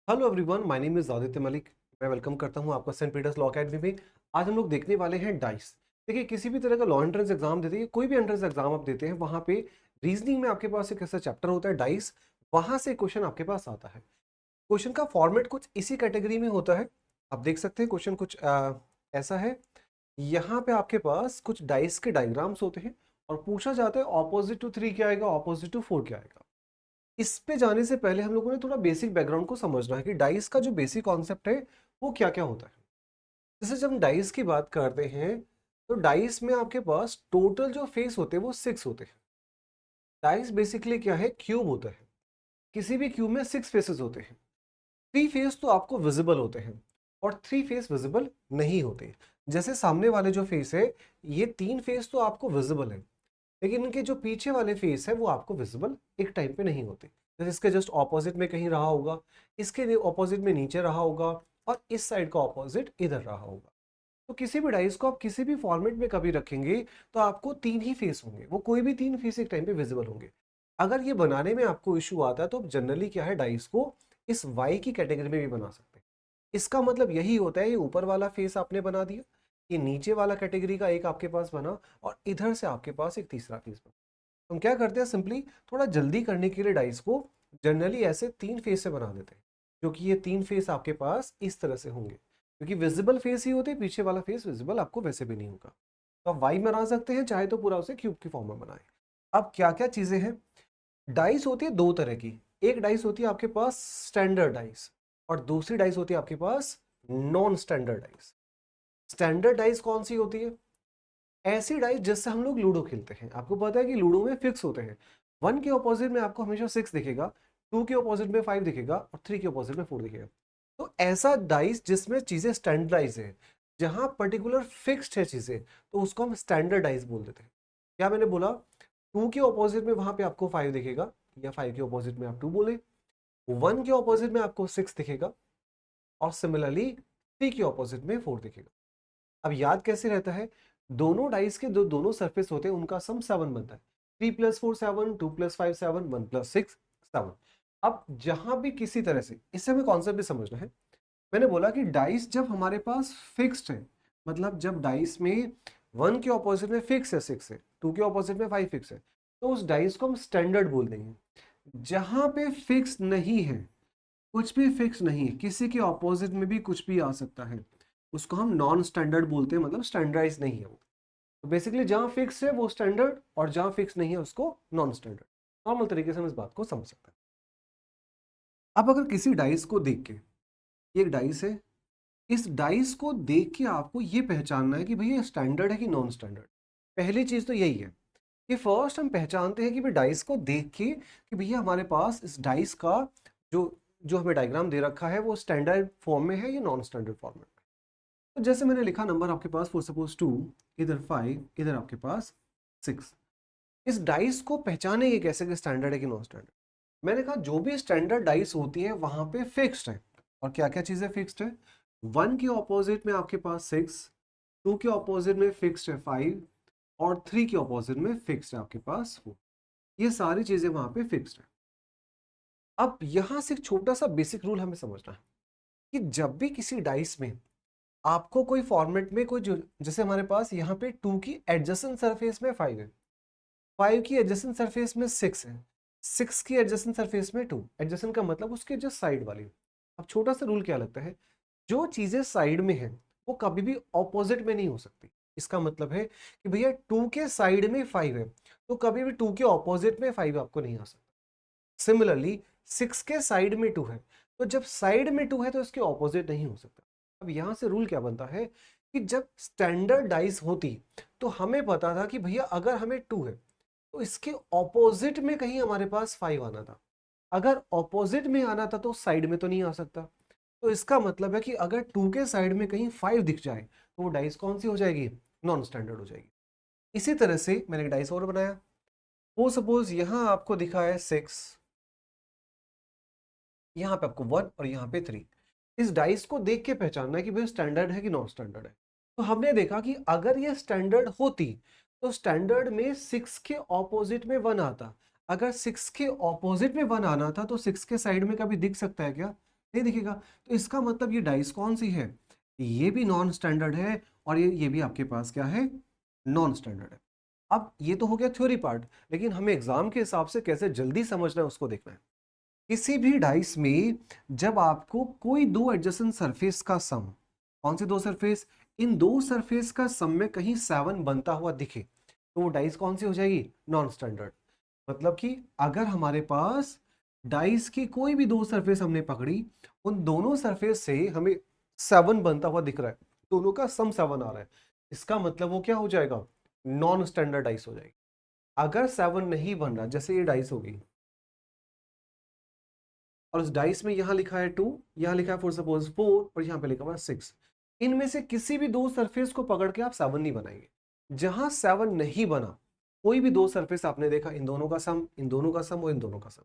Hello everyone, my name is Aditya Malik. मैं welcome करता हूं आपका सेंट पीटर्स लॉ अकेडमी में। आज हम लोग देखने वाले हैं डाइस। देखिए, किसी भी तरह का लॉ एंट्रेंस एग्जाम देते हैं, कोई भी एंट्रेंस एग्जाम आप देते हैं, वहां पे रीजनिंग में आपके पास एक ऐसा चैप्टर होता है डाइस। वहां से क्वेश्चन आपके पास आता है। क्वेश्चन का फॉर्मेट कुछ इसी कैटेगरी में होता है। आप देख सकते हैं क्वेश्चन कुछ ऐसा है। यहाँ पे आपके पास कुछ डाइस के डायग्राम्स होते हैं और पूछा जाता है ऑपोजिट टू 3 क्या आएगा, ऑपोजिट टू 4 क्या आएगा। इस पे जाने से पहले हम लोगों ने थोड़ा बेसिक बैकग्राउंड को समझना है कि डाइस का जो बेसिक कॉन्सेप्ट है वो क्या क्या होता है। जैसे जब हम डाइस की बात करते हैं तो डाइस में आपके पास टोटल जो फेस होते हैं वो 6 होते हैं। डाइस बेसिकली क्या है, क्यूब होता है। किसी भी क्यूब में 6 फेसेस होते हैं। 3 फेस तो आपको विजिबल होते हैं और 3 फेस विजिबल नहीं होते। जैसे सामने वाले जो फेस है, ये 3 फेस तो आपको विजिबल है, लेकिन इनके जो पीछे वाले फेस है वो आपको विजिबल एक टाइम पे नहीं होते। जैसे इसके जस्ट ऑपोजिट में कहीं रहा होगा, इसके ऑपोजिट में नीचे रहा होगा, और इस साइड का ऑपोजिट इधर रहा होगा। तो किसी भी डाइस को आप किसी भी फॉर्मेट में कभी रखेंगे तो आपको 3 ही फेस होंगे, वो कोई भी 3 फेस एक टाइम पे विजिबल होंगे। अगर ये बनाने में आपको इशू आता है तो आप जनरली क्या है, डाइस को इस वाई की कैटेगरी में भी बना सकते हैं। इसका मतलब यही होता है, ये ऊपर वाला फेस आपने बना दिया, ये नीचे वाला कैटेगरी का एक आपके पास बना, और इधर से आपके पास एक तीसरा फेस बना। हम क्या करते हैं, सिंपली थोड़ा जल्दी करने के लिए डाइस को जनरली ऐसे 3 फेस से बना देते हैं, क्योंकि ये 3 फेस आपके पास इस तरह से होंगे, क्योंकि विजिबल फेस ही होते हैं, पीछे वाला फेस विजिबल आपको वैसे भी नहीं होगा। तो आप वाई बना सकते हैं, चाहे तो पूरा उसे क्यूब की फॉर्म में बनाए। अब क्या क्या चीजें हैं, डाइस होती है दो तरह की। एक डाइस होती है आपके पास स्टैंडर्ड डाइस, और दूसरी डाइस होती है आपके पास non standard dice. Standard dice कौन सी होती है? ऐसी डाइस जिससे हम लोग लूडो खेलते हैं। आपको पता है कि लूडो में फिक्स होते हैं। 1 के ऑपोजिट में आपको हमेशा 6 दिखेगा, 2 के ऑपोजिट में 5 दिखेगा, और 3 के ऑपोजिट में 4 दिखेगा। तो ऐसा डाइस जिसमें चीजें स्टैंडर्डाइज है, जहां पर्टिकुलर फिक्स्ड है चीजें, तो उसको हम स्टैंडर्ड डाइस बोल देते हैं। क्या मैंने बोला? 2 के ऑपोजिट में वहां पे आपको 5 दिखेगा, या 5 के ऑपोजिट में आप 2 बोले। 1 के ऑपोजिट में आपको 6 दिखेगा, और सिमिलरली 3 के ऑपोजिट में 4 दिखेगा। अब याद कैसे रहता है? दोनों डाइस के जो दोनों सरफेस होते हैं उनका सम 7 बनता है। 3 + 4 7, 2 + 5 7, 1 + 6 7। अब जहां भी किसी तरह से, इससे हमें कॉन्सेप्ट भी समझना है। मैंने बोला कि डाइस जब हमारे पास फिक्स्ड है, मतलब जब डाइस में 1 के ऑपोजिट में फिक्स है 6 है, 2 के ऑपोजिट में 5 फिक्स है, तो उस डाइस को हम स्टैंडर्ड बोल देंगे। जहां पे फिक्स नहीं है, कुछ भी फिक्स नहीं है, किसी के ऑपोजिट में भी कुछ भी आ सकता है, उसको हम नॉन स्टैंडर्ड बोलते हैं, मतलब स्टैंडर्डाइज नहीं है वो। तो बेसिकली जहां फिक्स है वो स्टैंडर्ड, और जहां फिक्स नहीं है उसको नॉन स्टैंडर्ड। नॉर्मल तरीके से हम इस बात को समझ सकते हैं। अब अगर किसी डाइस को देख के, ये एक डाइस है, इस डाइस को देख के आपको ये पहचानना है कि भैया स्टैंडर्ड है कि नॉन स्टैंडर्ड। पहली चीज तो यही है कि फर्स्ट हम पहचानते हैं कि भाई डाइस को देख के कि भैया हमारे पास इस डाइस का जो जो हमें डायग्राम दे रखा है वो स्टैंडर्ड फॉर्म में है या नॉन स्टैंडर्ड फॉर्म में। तो जैसे मैंने लिखा नंबर आपके पास फॉर सपोज 2, इधर 5, इधर आपके पास 6। इस डाइस को पहचाने ये कैसे कि स्टैंडर्ड है कि नॉन स्टैंडर्ड? मैंने कहा जो भी स्टैंडर्ड डाइस होती है वहां पे फिक्स्ड है। और क्या क्या चीजें फिक्स्ड है? 1 के ऑपोजिट में आपके पास 6, 2 के ऑपोजिट में फिक्स्ड है 5, और 3 के ऑपोजिट में फिक्स्ड है आपके पास 4। ये सारी चीजें वहां पे फिक्स्ड है। अब यहां से एक छोटा सा बेसिक रूल हमें समझना है कि जब भी किसी डाइस में आपको कोई फॉर्मेट में कोई जैसे हमारे पास यहाँ पे 2 की एडजेसेंट सरफेस में 5 है, 5 की एडजेसेंट सरफेस में 6 है, 6 की एडजेसेंट सरफेस में 2। एडजेसेंट का मतलब उसके जस्ट साइड वाली। अब छोटा सा रूल क्या लगता है, जो चीजें साइड में है वो कभी भी ऑपोजिट में नहीं हो सकती। इसका मतलब है कि भैया 2 के साइड में 5 है, तो कभी भी 2 के ऑपोजिट में 5 आपको नहीं आ सकता। सिमिलरली 6 के साइड में 2 है, तो जब साइड में 2 है तो इसके ऑपोजिट नहीं हो सकता। अब यहां से रूल क्या बनता है कि जब स्टैंडर्ड डाइस होती तो हमें पता था कि भैया अगर हमें 2 है तो इसके ऑपोजिट में कहीं हमारे पास 5 आना था। अगर ऑपोजिट में आना था तो साइड में तो नहीं आ सकता। तो इसका मतलब है कि अगर 2 के साइड में कहीं 5 दिख जाए तो वो डाइस कौन सी हो जाएगी? नॉन स्टैंडर्ड हो जाएगी। इसी तरह से मैंने एक डाइस और बनाया। वो सपोज यहां आपको दिखा है 6, यहाँ पे आपको 1 और यहाँ पे 3। इस डाइस को देख के पहचानना है कि भाई स्टैंडर्ड है कि नॉन स्टैंडर्ड है। तो हमने देखा कि अगर ये स्टैंडर्ड होती तो स्टैंडर्ड में 6 के ऑपोजिट में 1 आता। अगर 6 के ऑपोजिट में 1 आना था तो 6 के साइड में कभी दिख सकता है क्या? नहीं दिखेगा। तो इसका मतलब ये डाइस कौन सी है, ये भी नॉन स्टैंडर्ड है और ये भी आपके पास क्या है, नॉन स्टैंडर्ड है। अब ये तो हो गया थ्योरी पार्ट, लेकिन हमें एग्जाम के हिसाब से कैसे जल्दी समझना है उसको देखना है। किसी भी डाइस में जब आपको कोई दो एडजेसेंट सरफेस का सम, कौन से दो सरफेस, इन दो सरफेस का सम में कहीं 7 बनता हुआ दिखे, तो वो डाइस कौन सी हो जाएगी, नॉन स्टैंडर्ड। मतलब कि अगर हमारे पास डाइस की कोई भी दो सरफेस हमने पकड़ी, उन दोनों सरफेस से हमें 7 बनता हुआ दिख रहा है, दोनों का सम 7 आ रहा है, इसका मतलब वो क्या हो जाएगा, नॉन स्टैंडर्ड डाइस हो जाएगी। अगर 7 नहीं बन रहा, जैसे ये डाइस होगी और उस डाइस में यहां लिखा है 2, यहां लिखा है फॉर सपोज 4 और यहां पे लिखा हुआ है 6, इनमें से किसी भी दो सरफेस को पकड़ के आप 7 नहीं बनाएंगे। जहां 7 नहीं बना, कोई भी दो सरफेस आपने देखा, इन दोनों का सम, इन दोनों का सम और इन दोनों का सम,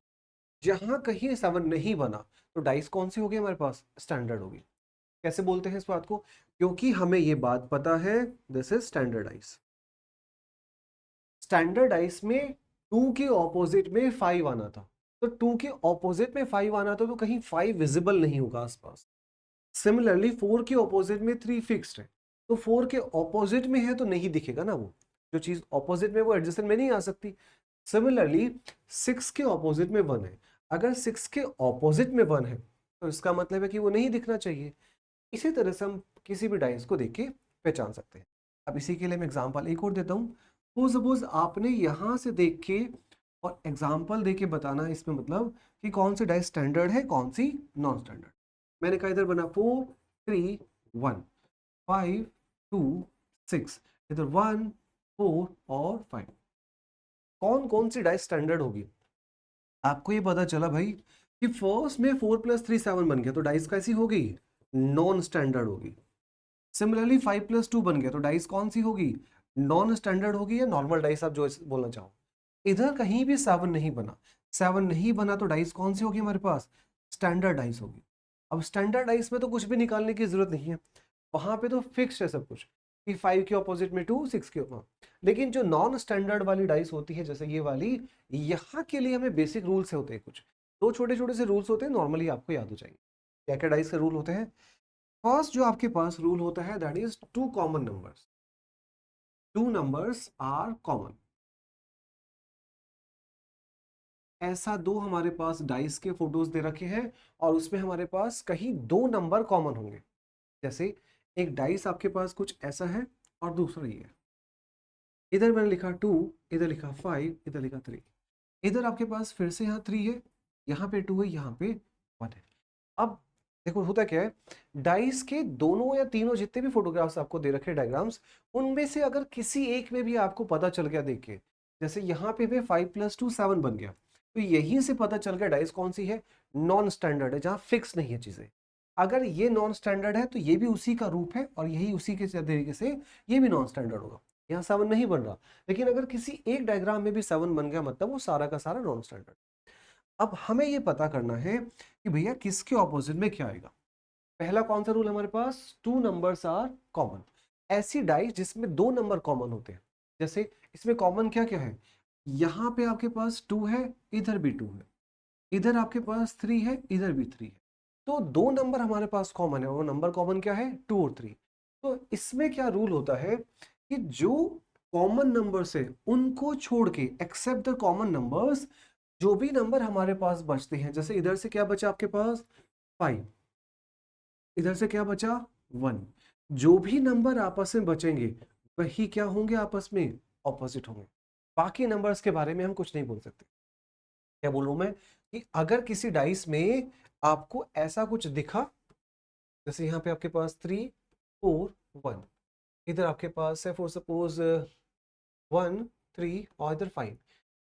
जहां कहीं 7 नहीं बना, तो डाइस कौन सी होगी हमारे पास, स्टैंडर्ड होगी। कैसे बोलते हैं इस बात को, क्योंकि हमें ये बात पता है, this is standard dice. Standard dice में 2 के ऑपोजिट में 5 आना था, तो 2 के ऑपोजिट में 5 आना था, तो कहीं 5 विजिबल नहीं होगा आसपास। सिमिलरली 4 के ऑपोजिट में 3 फिक्स्ड है, तो 4 के ऑपोजिट में है तो नहीं दिखेगा ना, वो जो चीज ऑपोजिट में वो एडजेसेंट में नहीं आ सकती। सिमिलरली 6 के ऑपोजिट में 1 है, अगर 6 के ऑपोजिट में 1 है तो इसका मतलब है कि वो नहीं दिखना चाहिए। इसी तरह से हम किसी भी डाइस को देख के पहचान सकते हैं। अब इसी के लिए मैं एग्जांपल एक और देता हूँ। तो सपोज आपने यहां से देख के और एग्जांपल दे के बताना है, इसमें मतलब कि कौन सी डाइस स्टैंडर्ड है, कौन सी नॉन स्टैंडर्ड। मैंने कहा इधर बना 4 3 1, 5 2 6, इधर 1 4 और 5, कौन कौन सी डाइस स्टैंडर्ड होगी। आपको ये पता चला भाई कि फर्स्ट में 4 + 3 7 बन गया, तो डाइस कैसी होगी, नॉन स्टैंडर्ड होगी। सिमिलरली 5 + 2 बन गया, तो डाइस कौन सी होगी, नॉन स्टैंडर्ड होगी या नॉर्मल डाइस, आप जो बोलना चाहो। इधर कहीं भी 7 नहीं बना, 7 नहीं बना तो डाइस कौन सी होगी हमारे पास, स्टैंडर्ड डाइस होगी। अब स्टैंडर्ड डाइस में तो कुछ भी निकालने की जरूरत नहीं है, वहां पे तो फिक्स है सब कुछ, कि 5 के ऑपोजिट में 2, 6 के ऊपर। लेकिन जो नॉन स्टैंडर्ड वाली डाइस होती है, जैसे ये वाली, यहाँ के लिए हमें बेसिक रूल्स होते हैं कुछ, दो छोटे छोटे से रूल्स होते हैं, नॉर्मली आपको याद हो जाएंगे। क्या क्या डाइस के रूल होते हैं। फर्स्ट जो आपके पास रूल होता है, that is 2 common numbers, 2 numbers are common. ऐसा दो हमारे पास डाइस के फोटोज दे रखे हैं और उसमें हमारे पास कहीं दो नंबर कॉमन होंगे। जैसे एक डाइस आपके पास कुछ ऐसा है और दूसरा ये है, इधर मैंने लिखा 2, इधर लिखा 5, इधर लिखा 3, इधर आपके पास फिर से यहाँ 3 है, यहाँ पे 2 है, यहाँ पे 1 है। अब देखो होता क्या है, डाइस के दोनों या तीनों जितने भी फोटोग्राफ्स आपको दे रखे डायग्राम्स, उनमें से अगर किसी एक में भी आपको पता चल गया देख के, जैसे यहाँ पे भी 5 + 2 7 बन गया, तो यहीं से पता चल गया डाइस कौन सी है, नॉन स्टैंडर्ड है, जहां फिक्स नहीं है चीजें। अगर ये नॉन स्टैंडर्ड है तो ये भी उसी का रूप है और यही उसी के तरीके से ये भी नॉन स्टैंडर्ड होगा। यहाँ 7 नहीं बन रहा, लेकिन अगर किसी एक डायग्राम में भी 7 बन गया, मतलब वो सारा का सारा नॉन स्टैंडर्ड। अब हमें ये पता करना है कि भैया किसके ऑपोजिट में क्या आएगा। पहला कौन सा रूल हमारे पास, 2 नंबर्स आर कॉमन। ऐसी डाइस जिसमें दो नंबर कॉमन होते हैं, जैसे इसमें कॉमन क्या क्या है, यहां पे आपके पास 2 है, इधर भी 2 है, इधर आपके पास 3 है, इधर भी 3 है, तो दो नंबर हमारे पास कॉमन है, वो नंबर कॉमन क्या है, 2 और 3। तो इसमें क्या रूल होता है कि जो कॉमन नंबर्स है उनको छोड़ के, एक्सेप्ट द कॉमन नंबर्स, जो भी नंबर हमारे पास बचते हैं, जैसे इधर से क्या बचा आपके पास 5, इधर से क्या बचा 1, जो भी नंबर आपस में बचेंगे वही क्या होंगे, आपस में ऑपोजिट होंगे। बाकी नंबर्स के बारे में हम कुछ नहीं बोल सकते। क्या बोल रहा हूं मैं, कि अगर किसी डाइस में आपको ऐसा कुछ दिखा, जैसे यहाँ पे आपके पास 3 4 1, इधर आपके पास है फॉर सपोज 1 3 और इधर 5,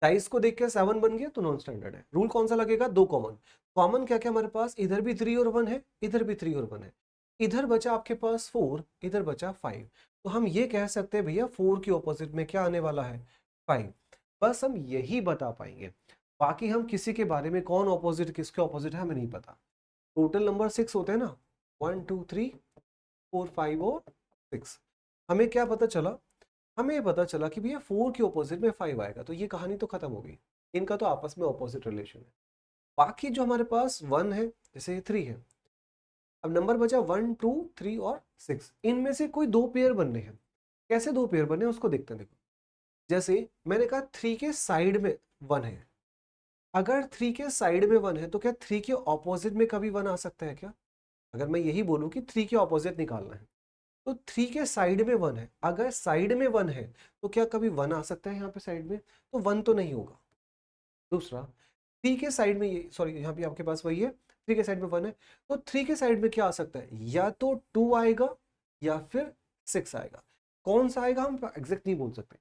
डाइस को देख के 7 बन गया तो नॉन स्टैंडर्ड है। रूल कौन सा लगेगा, दो कॉमन। कॉमन क्या क्या हमारे पास, इधर भी 3 और 1 है, इधर भी 3 और 1 है, इधर बचा आपके पास 4, इधर बचा 5, तो हम ये कह सकते हैं भैया 4 के ऑपोजिट में क्या आने वाला है, 5। बस हम यही बता पाएंगे, बाकी हम किसी के बारे में कौन ऑपोजिट किसके ऑपोजिट है हमें नहीं पता। टोटल नंबर 6 होते हैं ना, 1 2 3 4 5 और 6। हमें क्या पता चला, हमें ये पता चला कि भैया 4 के ऑपोजिट में 5 आएगा, तो ये कहानी तो खत्म हो गई, इनका तो आपस में ऑपोजिट रिलेशन है। बाकी जो हमारे पास 1 है, जैसे 3 है, अब नंबर बचा 1 2 3 और 6, इनमें से कोई दो पेयर बनने हैं। कैसे दो पेयर बने उसको देखते हैं। देखो, जैसे मैंने कहा 3 के साइड में 1 है, अगर 3 के साइड में 1 है तो क्या 3 के ऑपोजिट में कभी 1 आ सकता है क्या? अगर मैं यही बोलूं कि 3 के ऑपोजिट निकालना है, तो 3 के साइड में 1 है, अगर साइड में 1 है तो क्या कभी 1 आ सकता है यहाँ पे साइड में? तो 1 तो नहीं होगा। दूसरा, 3 के साइड में, ये सॉरी यहाँ पे आपके पास वही है, 3 के साइड में 1 है, तो 3 के साइड में क्या आ सकता है? या तो 2 आएगा या फिर 6 आएगा। कौन सा आएगा हम एग्जैक्ट नहीं बोल सकते,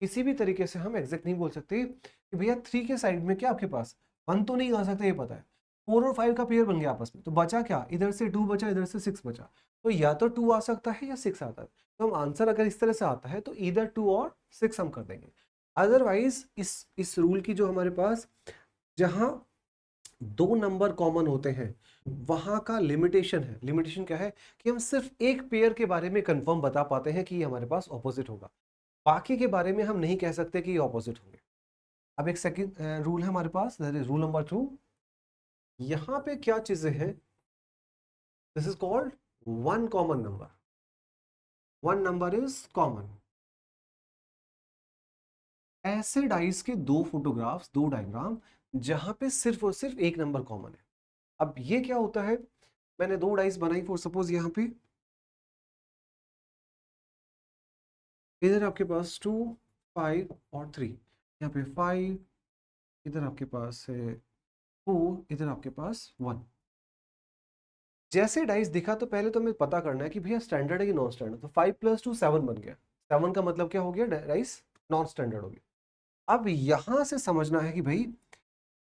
किसी भी तरीके से हम एग्जैक्ट नहीं बोल सकते कि भैया 3 के साइड में क्या आपके पास 1 तो नहीं आ सकता, ये पता है। 4 और 5 का पेयर बन गया आपस में, तो बचा क्या? इधर से 2 बचा, इधर से 6 बचा, तो या तो 2 आ सकता है या 6 आता है। तो हम आंसर अगर इस तरह से आता है तो इधर 2 और 6 हम कर देंगे। अदरवाइज इस रूल की जो हमारे पास, जहां दो नंबर कॉमन होते हैं, वहां का लिमिटेशन है। लिमिटेशन क्या है कि हम सिर्फ एक पेयर के बारे में कंफर्म बता पाते हैं कि ये हमारे पास ऑपोजिट होगा, बाकी के बारे में हम नहीं कह सकते कि ये ऑपोजिट होंगे। अब एक सेकंड रूल है हमारे पास, दैट इज रूल नंबर 2। यहां पे क्या चीजें हैं? This is called one common number. One number is common. ऐसे डाइस के दो फोटोग्राफ्स, दो डायग्राम, जहां पे सिर्फ और सिर्फ एक नंबर कॉमन है। अब ये क्या होता है? मैंने दो डाइस बनाई फॉर सपोज, यहाँ पे इधर आपके पास 2 5 और 3, यहाँ पे 5, इधर आपके पास है 4, इधर आपके पास 1। जैसे डाइस दिखा तो पहले तो हमें पता करना है कि भैया स्टैंडर्ड है कि नॉन स्टैंडर्ड। तो 5 + 2 7 बन गया। 7 का मतलब क्या हो गया? डाइस नॉन स्टैंडर्ड हो गया। अब यहां से समझना है कि भाई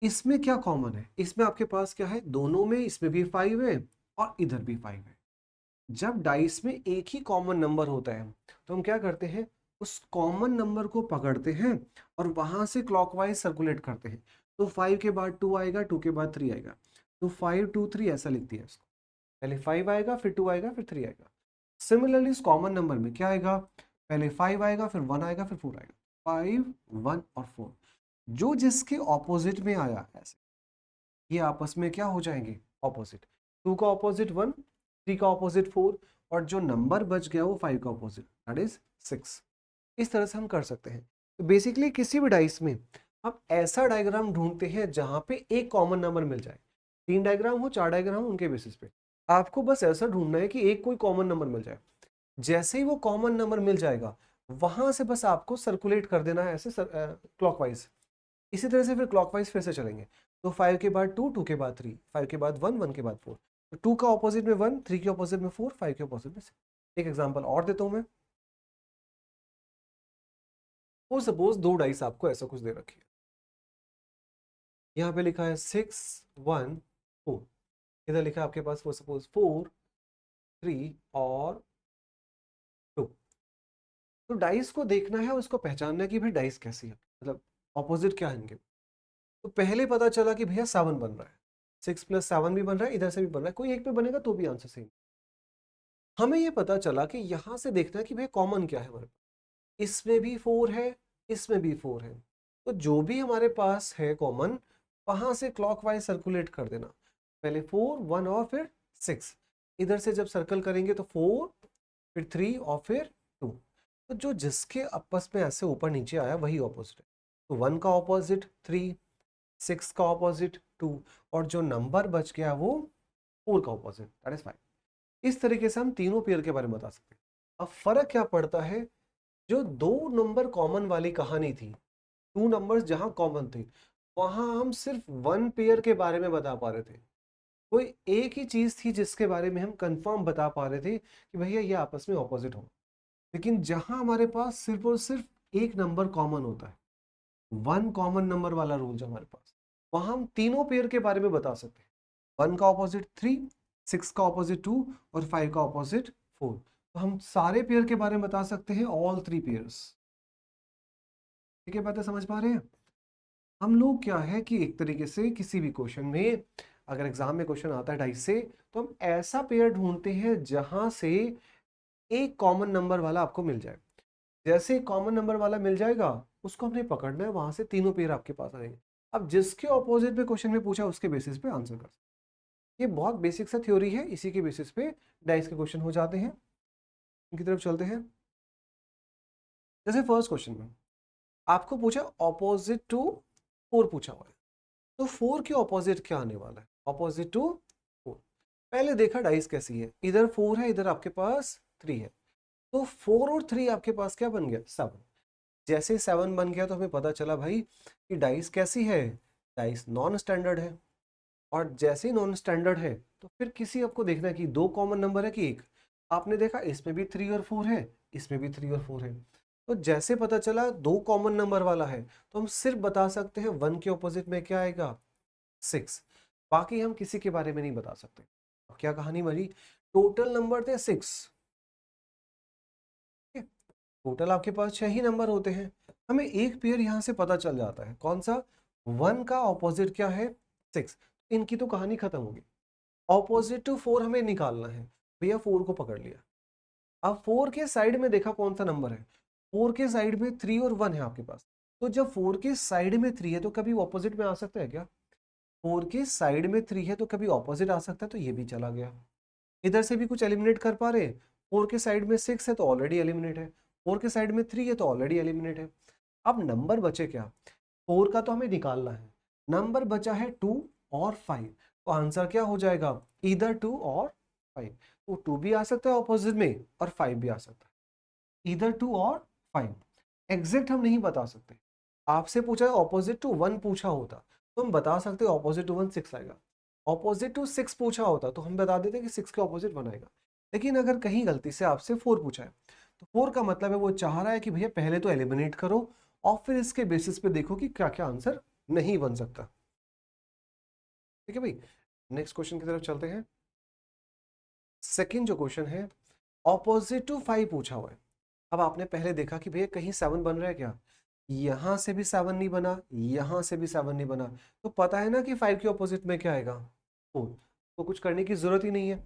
इसमें क्या कॉमन है। इसमें आपके पास क्या है? दोनों में, इसमें भी 5 है और इधर भी 5 है। जब डाइस में एक ही कॉमन नंबर होता है तो हम क्या करते हैं? उस कॉमन नंबर को पकड़ते हैं और वहां से क्लॉकवाइज सर्कुलेट करते हैं। तो 5 के बाद 2 आएगा, 2 के बाद 3 आएगा, तो 5 2 3 ऐसा लिखती है इसको। पहले 5 आएगा, फिर 2 आएगा, फिर 3 आएगा। सिमिलरली इस कॉमन नंबर में क्या आएगा? पहले 5 आएगा, फिर 1 आएगा, फिर 4 आएगा। 5 1 और 4, जो जिसके ऑपोजिट में आया ऐसे, ये आपस में क्या हो जाएंगे? ऑपोजिट। 2 का ऑपोजिट 1, 3 का ऑपोजिट 4, और जो नंबर बच गया वो 5 का ऑपोजिट, दैट इज 6। इस तरह से हम कर सकते हैं। तो बेसिकली किसी भी डाइस में हम ऐसा डायग्राम ढूंढते हैं जहां पे एक कॉमन नंबर मिल जाए। 3 डायग्राम हो, 4 डायग्राम हो, उनके बेसिस पे आपको बस ऐसा ढूंढना है कि एक कोई कॉमन नंबर मिल जाए। जैसे ही वो कॉमन नंबर मिल जाएगा, वहां से बस आपको सर्कुलेट कर देना है ऐसे क्लॉकवाइज। इसी तरह से फिर क्लॉकवाइज फिर से चलेंगे। तो 5 के बाद 2, 2 के बाद 3, 5 के बाद 1, 1 के बाद 4। तो 2 का ऑपोजिट में 1, 3 के ऑपोजिट में 4, 5 के ऑपोजिट में 6। एक एग्जांपल और देता हूं मैं। और सपोज दो डाइस आपको ऐसा कुछ दे रखी है, यहाँ पे लिखा है 6 1 4, इधर लिखा है आपके पास फॉर सपोज 4 3 और 2। तो डाइस को देखना है, उसको पहचानना है कि भाई डाइस कैसी है, मतलब ऑपोजिट क्या है इनके। तो पहले पता चला कि भैया 7 बन रहा है, 6 + 7 भी बन रहा है, इधर से भी बन रहा है, कोई एक पे बनेगा तो भी आंसर सेम। हमें ये पता चला कि यहां से देखना है कि भाई कॉमन क्या है हमारे पास। इसमें भी 4 है, इसमें भी 4 है, तो जो भी हमारे पास है कॉमन, वहां से क्लॉकवाइज सर्कुलेट कर देना। पहले 4 1 और फिर 6, इधर से जब सर्कल करेंगे तो 4, फिर 3 और फिर 2। तो जो जिसके आपस में ऐसे ऊपर नीचे आया वही ऑपोजिट है। तो 1 का ऑपोजिट 3, 6 का ऑपोजिट 2, और जो नंबर बच गया वो 4 का ऑपोजिट, दैट इज 5। इस तरीके से हम तीनों पेयर के बारे में बता सकते हैं। अब फर्क क्या पड़ता है? जो दो नंबर कॉमन वाली कहानी थी, टू नंबर्स जहां कॉमन थे, वहां हम सिर्फ वन पेयर के बारे में बता पा रहे थे। कोई एक ही चीज थी जिसके बारे में हम कंफर्म बता पा रहे थे कि भैया ये आपस में ऑपोजिट हो। लेकिन जहां हमारे पास सिर्फ और सिर्फ एक नंबर कॉमन होता है, वन कॉमन नंबर वाला रूल जो हमारे पास, वहां हम तीनों पेयर के बारे में बता सकते हैं। 1 का ऑपोजिट 3, 6 का ऑपोजिट 2 और 5 का ऑपोजिट 4। तो हम सारे पेयर के बारे में बता सकते हैं, ऑल 3 पेयर्स। ठीक है, बातें समझ पा रहे हैं? हम लोग क्या है कि एक तरीके से किसी भी क्वेश्चन में, अगर एग्जाम में क्वेश्चन आता है डाइस से, तो हम ऐसा पेयर ढूंढते हैं जहां से एक कॉमन नंबर वाला आपको मिल जाए। जैसे कॉमन नंबर वाला मिल जाएगा, उसको हमने पकड़ना है, वहां से तीनों पेयर आपके पास आ जाएंगे। अब जिसके ऑपोजिट में क्वेश्चन में पूछा उसके बेसिस पे आंसर कर। ये बहुत बेसिक सा थ्योरी है, इसी के बेसिस पे डाइस के क्वेश्चन हो जाते हैं। इनकी तरफ चलते हैं। जैसे फर्स्ट क्वेश्चन में आपको पूछा ऑपोजिट टू 4 पूछा हुआ है, तो 4 के ऑपोजिट क्या आने वाला है? Opposite to 4। पहले देखा डाइस कैसी है, इधर 4 है, इधर आपके पास 3 है, तो 4 और 3 आपके पास क्या बन गया? 7। जैसे 7 बन गया तो हमें पता चला भाई कि डाइस कैसी है, डाइस नॉन स्टैंडर्ड है। और जैसे ही नॉन स्टैंडर्ड है तो फिर किसी आपको देखना है कि दो कॉमन नंबर है कि एक। आपने देखा इसमें भी 3 और 4 है, इसमें भी 3 और 4 है, तो जैसे पता चला दो कॉमन नंबर वाला है तो हम सिर्फ बता सकते हैं 1 के ऑपोजिट में क्या आएगा? 6। बाकी हम किसी के बारे में नहीं बता सकते। अब क्या कहानी बनी? टोटल नंबर थे 6, टोटल आपके पास 6 ही नंबर होते हैं। हमें एक पेयर यहां से पता चल जाता है, कौन सा? 1 का ऑपोजिट क्या है? 6। इनकी तो कहानी खत्म होगी। ऑपोजिट टू 4 हमें निकालना है, भैया 4 को पकड़ लिया। अब 4 के साइड में देखा कौन सा नंबर है? 4 के साइड में 3 और 1 है आपके पास। तो जब 4 के साइड में 3 है तो कभी ऑपोजिट में आ सकता है क्या? 4 के साइड में 3 है तो कभी ऑपोजिट आ सकता है, तो ये भी चला गया। इधर से भी कुछ एलिमिनेट कर पा रहे? 4 के साइड में 6 है तो ऑलरेडी एलिमिनेट है, 4 के साइड में 3 है तो ऑलरेडी एलिमिनेट है। अब नंबर बचे क्या? 4 का तो हमें निकालना है, नंबर बचा है 2 और 5। तो आंसर क्या हो जाएगा? इधर 2 और 5। तो 2 भी आ सकता है ऑपोजिट में और 5 भी आ सकता है, इधर 2 और 5। एग्जैक्ट हम नहीं बता सकते। आपसे पूछा है ऑपोजिट टू 1 पूछा होता तो हम बता सकते ऑपोजिट टू 1 6 आएगा। ऑपोजिट टू 6 पूछा होता तो हम बता देते कि 6 के ऑपोजिट 1 आएगा। लेकिन अगर कहीं गलती से आपसे 4 पूछा है तो 4 का मतलब है वो चाह रहा है कि भैया पहले तो एलिमिनेट करो और फिर इसके बेसिस पे देखो कि क्या क्या आंसर नहीं बन सकता। ठीक है भाई, नेक्स्ट क्वेश्चन की तरफ चलते हैं। सेकंड जो क्वेश्चन है, ऑपोजिट टू 5 पूछा हुआ है। अब आपने पहले देखा कि भैया कहीं 7 बन रहा है क्या? यहां से भी 7 नहीं बना, यहां से भी 7 नहीं बना, तो पता है ना कि 5 के ऑपोजिट में क्या आएगा? 4। तो कुछ करने की जरूरत ही नहीं है,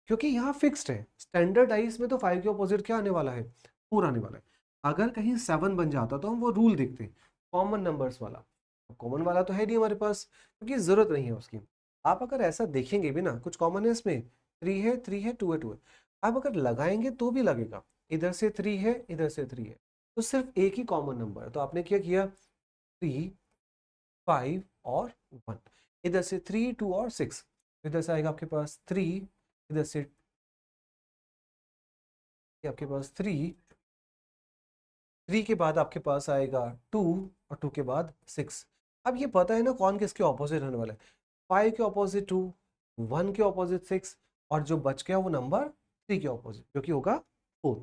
क्योंकि यहाँ फिक्स्ड है। स्टैंडर्डाइज में तो 5 के ऑपोजिट क्या आने वाला है? 4 आने वाला है। अगर कहीं 7 बन जाता तो हम वो रूल देखते, कॉमन नंबर्स वाला। कॉमन वाला तो है नहीं हमारे पास, क्योंकि जरूरत नहीं है उसकी। आप अगर ऐसा देखेंगे भी ना, कुछ कॉमन है इसमें, 3 है, 3 है, 2 है, 2 है। आप अगर लगाएंगे तो भी लगेगा, इधर से 3 है, इधर से 3 है, तो सिर्फ एक ही कॉमन नंबर है। तो आपने क्या किया? 3, 5 और 1। इधर से 3, 2 और 6, इधर से आएगा आपके पास 3, इधर से आपके पास 3, 3 के बाद आपके पास आएगा 2 और 2 के बाद 6। अब ये पता है ना कौन किसके ऑपोजिट होने वाला है? 5 के ऑपोजिट 2, 1 के ऑपोजिट 6, और जो बच गया वो नंबर 3 के ऑपोजिट जो कि होगा 4।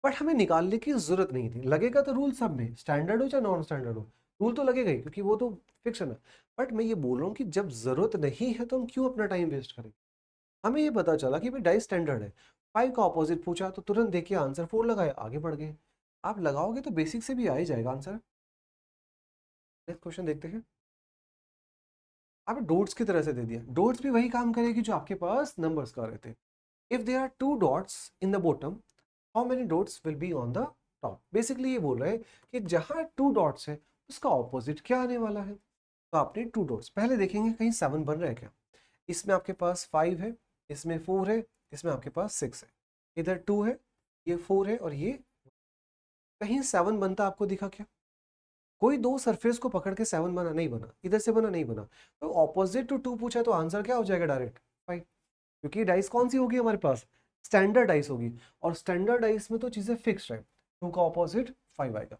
बट हमें निकालने की जरूरत नहीं थी। लगेगा तो रूल सब में, स्टैंडर्ड हो चाहे नॉन स्टैंडर्ड हो, रूल तो लगेगा ही, क्योंकि वो तो फिक्शन है। बट मैं ये बोल रहा हूँ कि जब जरूरत नहीं है तो हम क्यों अपना टाइम वेस्ट करें? हमें ये पता चला कि भाई डाइस स्टैंडर्ड है, 5 का ऑपोजिट पूछा तो तुरंत देखिए आंसर 4 लगाए, आगे बढ़ गए। आप लगाओगे तो बेसिक से भी आ ही जाएगा आंसर। नेक्स्ट क्वेश्चन देखते हैं। आप डॉट्स की तरह से दे दिया, डॉट्स भी वही काम करेगी जो आपके पास नंबर्स कर रहे थे। If there are 2 dots in the bottom, how many dots will be on the top? Basically ये बोल रहे हैं कि जहां 2 डॉट्स है उसका ऑपोजिट क्या आने वाला है। तो आपने 2 डॉट्स पहले देखेंगे कहीं 7 बन रहा है क्या? इसमें आपके पास 5 है, इसमें 4 है, इसमें आपके पास 6 है, इधर 2 है, ये 4 है और ये, कहीं 7 बनता आपको दिखा क्या? कोई दो सरफेस को पकड़ के 7 बना नहीं बना, इधर से बना नहीं बना। तो ऑपोजिट टू 2 पूछा तो आंसर क्या हो जाएगा? डायरेक्ट 5, क्योंकि डाइस कौन सी होगी हमारे पास? स्टैंडर्ड डाइस होगी, और स्टैंडर्ड डाइस में तो चीजें फिक्स्ड है। 2 का ऑपोजिट 5 आएगा।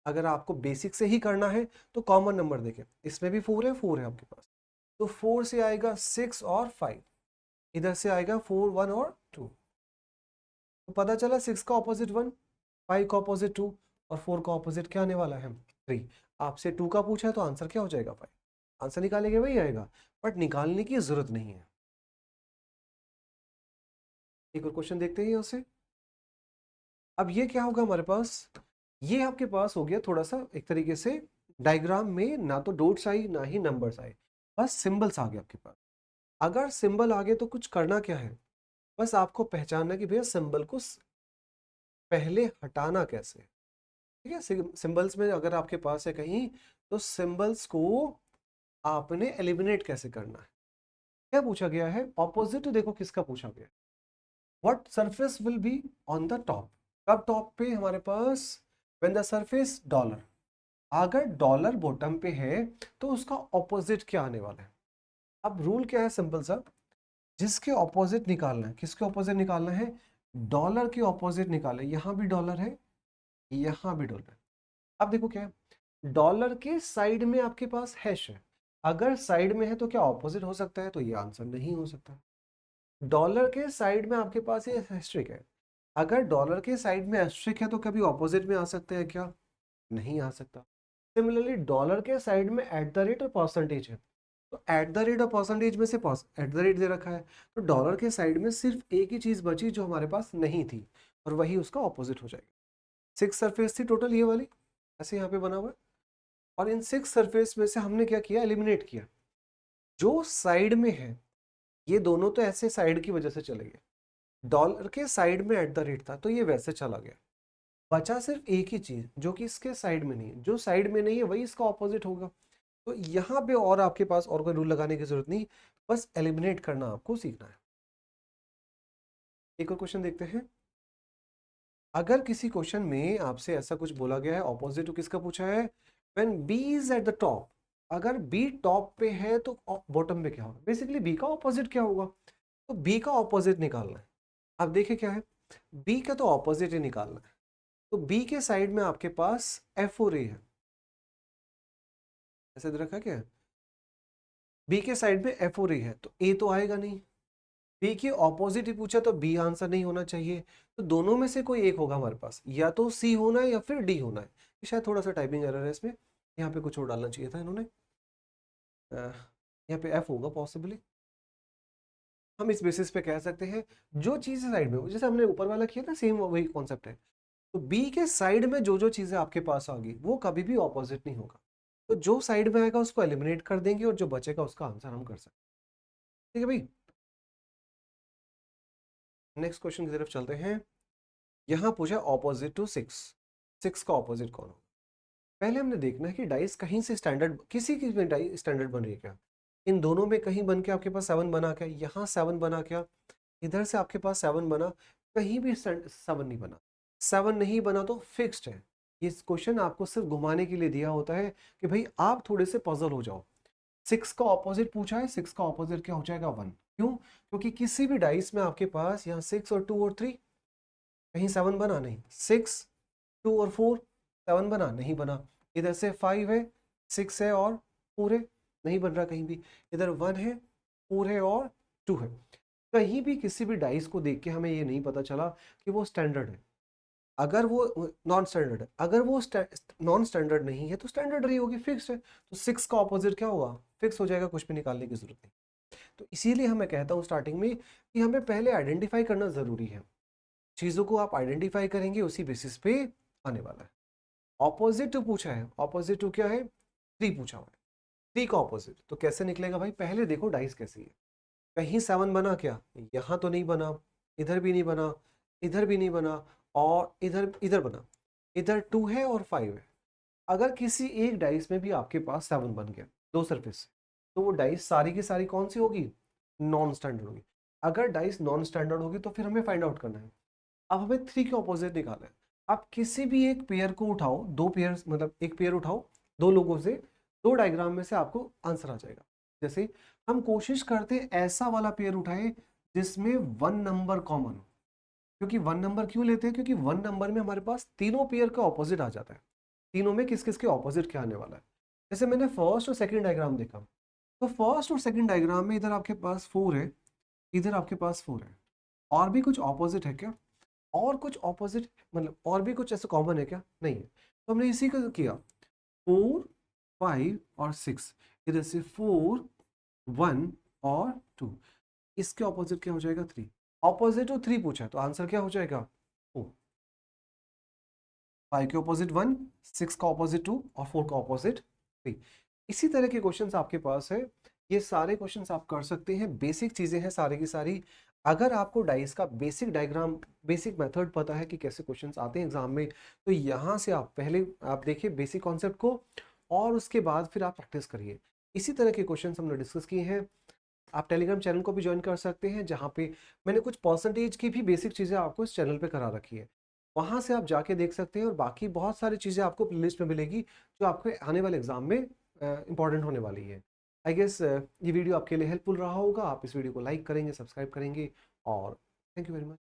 अगर आपको बेसिक से ही करना है तो कॉमन नंबर देखें, इसमें भी 4 है, 4 है आपके पास, तो 4 से आएगा 6 और 5, इधर से आएगा 4, 1 और 2। तो पता चला 6 का ऑपोजिट 1, 5 का ऑपोजिट 2 और 4 का ऑपोजिट क्या आने वाला है? 3। आपसे 2 का पूछा है तो आंसर क्या हो जाएगा? 5। आंसर निकालेंगे वही आएगा, बट निकालने की जरूरत नहीं है। एक और क्वेश्चन देखते हैं यहाँ से। अब ये क्या होगा हमारे पास? ये आपके पास हो गया थोड़ा सा एक तरीके से डायग्राम में, ना तो डॉट्स आई ना ही नंबर्स आए, बस सिंबल्स आ गए आपके पास। अगर सिंबल आ गए तो कुछ करना क्या है? बस आपको पहचानना कि भैया सिंबल को पहले हटाना कैसे है। ठीक है, सिंबल्स में अगर आपके पास है कहीं, तो सिंबल्स को आपने एलिमिनेट कैसे करना है। क्या पूछा गया है, ऑपोजिट टू, देखो किसका पूछा गया है, what surface will be on the top. कब टॉप पे हमारे पास, व्हेन द सरफेस डॉलर, अगर डॉलर बॉटम पे है तो उसका ऑपोजिट क्या आने वाला है। अब रूल क्या है, सिंपल सा, जिसके ऑपोजिट निकालना है, किसके ऑपोजिट निकालना है, डॉलर के ऑपोजिट निकाले। यहां भी डॉलर है, यहां भी डॉलर है। अब देखो क्या है, डॉलर के साइड में आपके पास हैश है, अगर साइड में है तो क्या ऑपोजिट हो सकता है, तो ये आंसर नहीं हो सकता। डॉलर के साइड में आपके पास ये एस्ट्रिक है, अगर डॉलर के साइड में एस्ट्रिक है तो कभी ऑपोजिट में आ सकता है क्या, नहीं आ सकता। सिमिलरली डॉलर के साइड में एट द रेट और परसेंटेज है, तो एट द रेट और परसेंटेज में से एट द रेट दे रखा है, तो डॉलर के साइड में सिर्फ एक ही चीज बची जो हमारे पास नहीं थी, और वही उसका ऑपोजिट हो जाएगा। 6 सरफेस थी टोटल ये वाली, ऐसे यहाँ पे बना हुआ है, और इन 6 सरफेस में से हमने क्या किया, एलिमिनेट किया। जो साइड में है, ये दोनों तो ऐसे साइड की वजह से चले गए, डॉलर के साइड में एट द रेट था तो ये वैसे चला गया, बचा सिर्फ एक ही चीज जो कि इसके साइड में नहीं है, जो साइड में नहीं है वही इसका ऑपोजिट होगा। तो यहाँ पे और आपके पास और कोई रूल लगाने की जरूरत नहीं, बस एलिमिनेट करना आपको सीखना है। एक और क्वेश्चन देखते हैं। अगर किसी क्वेश्चन में आपसे ऐसा कुछ बोला गया है, ऑपोजिट टू किसका पूछा है, when B is at the top, अगर बी टॉप पे है तो बॉटम पे क्या होगा, बेसिकली बी का ऑपोजिट क्या होगा, तो बी का ऑपोजिट निकालना है। अब देखिए क्या है, बी का तो ऑपोजिट ही निकालना है, तो बी के साइड में आपके पास एफ और ए है, ऐसे दे रखा क्या है, बी के साइड में एफ और ए है, तो ए तो आएगा नहीं, बी के ऑपोजिट ही पूछा तो बी आंसर नहीं होना चाहिए, तो दोनों में से कोई एक होगा हमारे पास, या तो सी होना है या फिर डी होना है। शायद थोड़ा सा टाइपिंग एरर है इसमें, यहाँ पे कुछ और डालना चाहिए था इन्होंने, यहाँ पे एफ होगा पॉसिबली। हम इस बेसिस पे कह सकते हैं जो चीजें साइड में, जैसे हमने ऊपर वाला किया था सेम वही कॉन्सेप्ट है, तो बी के साइड में जो जो चीजें आपके पास आ गई वो कभी भी ऑपोजिट नहीं होगा, तो जो साइड में आएगा उसको एलिमिनेट कर देंगे और जो बचेगा उसका आंसर हम कर सकते हैं। ठीक है भाई, नेक्स्ट क्वेश्चन की तरफ चलते हैं। यहाँ पूछा ऑपोजिट टू 6, 6 का ऑपोजिट कौन हो। पहले हमने देखना है कि डाइस कहीं से स्टैंडर्ड, किसी की भी डाइस स्टैंडर्ड बन रही है क्या, इन दोनों में कहीं बन के आपके पास 7 बना क्या, यहाँ 7 बना क्या, इधर से आपके पास 7 बना, कहीं भी 7 नहीं बना, 7 नहीं बना तो फिक्स्ड है। ये क्वेश्चन आपको सिर्फ घुमाने के लिए दिया होता है कि भाई आप थोड़े से पजल हो जाओ। 6 का ऑपोजिट पूछा है, 6 का ऑपोजिट क्या हो जाएगा, 1। क्यों, क्योंकि किसी भी डाइस में आपके पास यहाँ 6 और 2 और 3, कहीं 7 बना नहीं, 6 2 और 4 7 बना नहीं बना, इधर से 5 है 6 है और 4 है, नहीं बन रहा कहीं भी, इधर 1 है 4 है और 2 है। कहीं भी किसी भी डाइस को देख के हमें ये नहीं पता चला कि वो स्टैंडर्ड है, अगर वो नॉन स्टैंडर्ड है, अगर वो नॉन स्टैंडर्ड नहीं है तो स्टैंडर्ड रही होगी, फिक्स है, तो 6 का ऑपोजिट क्या होगा, फिक्स हो जाएगा, कुछ भी निकालने की जरूरत नहीं। तो इसीलिए हमें कहता हूँ स्टार्टिंग में कि हमें पहले आइडेंटिफाई करना जरूरी है, चीजों को आप आइडेंटिफाई करेंगे उसी बेसिस पे आने वाला है। ऑपोजिट टू पूछा है, ऑपोजिट टू क्या है, 3 पूछा हुआ है, 3 का ऑपोजिट तो कैसे निकलेगा भाई, पहले देखो डाइस कैसी है, कहीं 7 बना क्या, यहां तो नहीं बना, इधर भी नहीं बना, इधर भी नहीं बना, और इधर इधर बना, इधर 2 है और 5 है। अगर किसी एक डाइस में भी आपके पास 7 बन गया, दो सरफेस से, तो वो डाइस सारी की सारी कौन सी होगी, नॉन स्टैंडर्ड होगी। अगर डाइस नॉन स्टैंडर्ड होगी तो फिर हमें फाइंड आउट करना है, अब हमें 3 के ऑपोजिट निकालना है। आप किसी भी एक पेयर को उठाओ, दो पेयर मतलब एक पेयर उठाओ दो लोगों से, दो डायग्राम में से आपको आंसर आ जाएगा। जैसे हम कोशिश करते हैं ऐसा वाला पेयर उठाए जिसमें 1 नंबर कॉमन हो, क्योंकि 1 नंबर क्यों लेते हैं, क्योंकि 1 नंबर में हमारे पास तीनों पेयर का ऑपोजिट आ जाता है, तीनों में किस किस के ऑपोजिट क्या आने वाला है। जैसे मैंने फर्स्ट और सेकंड डायग्राम देखा, तो फर्स्ट और सेकंड डायग्राम में इधर आपके पास 4 है, इधर आपके पास 4 है, और भी कुछ ऑपोजिट है क्या, और कुछ ऑपोजिट मतलब और भी कुछ ऐसा कॉमन है क्या, नहीं है। तो हमने इसी को किया, 4 5 और 6, इधर से 4 1 और 2, इसके ऑपोजिट क्या हो जाएगा, 3। ऑपोजिट और 3 पूछा है तो आंसर क्या हो जाएगा, 4। 5 के ऑपोजिट 1, 6 का ऑपोजिट 2 और 4 का ऑपोजिट 3। इसी तरह के क्वेश्चंस आपके पास है, ये सारे क्वेश्चंस आप कर सकते हैं, बेसिक चीजें हैं सारी की सारी। अगर आपको डाइस का बेसिक डायग्राम, बेसिक मेथड पता है कि कैसे क्वेश्चंस आते हैं एग्जाम में, तो यहाँ से आप पहले आप देखिए बेसिक कॉन्सेप्ट को, और उसके बाद फिर आप प्रैक्टिस करिए। इसी तरह के क्वेश्चन हमने डिस्कस किए हैं। आप टेलीग्राम चैनल को भी ज्वाइन कर सकते हैं, जहाँ पे मैंने कुछ परसेंटेज की भी बेसिक चीज़ें आपको इस चैनल पे करा रखी है। वहाँ से आप जाके देख सकते हैं और बाकी बहुत सारी चीज़ें आपको प्लेलिस्ट में मिलेगी जो आपके आने वाले एग्जाम में इंपॉर्टेंट होने वाली है। आई गेस ये वीडियो आपके लिए हेल्पफुल रहा होगा। आप इस वीडियो को लाइक करेंगे, सब्सक्राइब करेंगे और थैंक यू वेरी मच।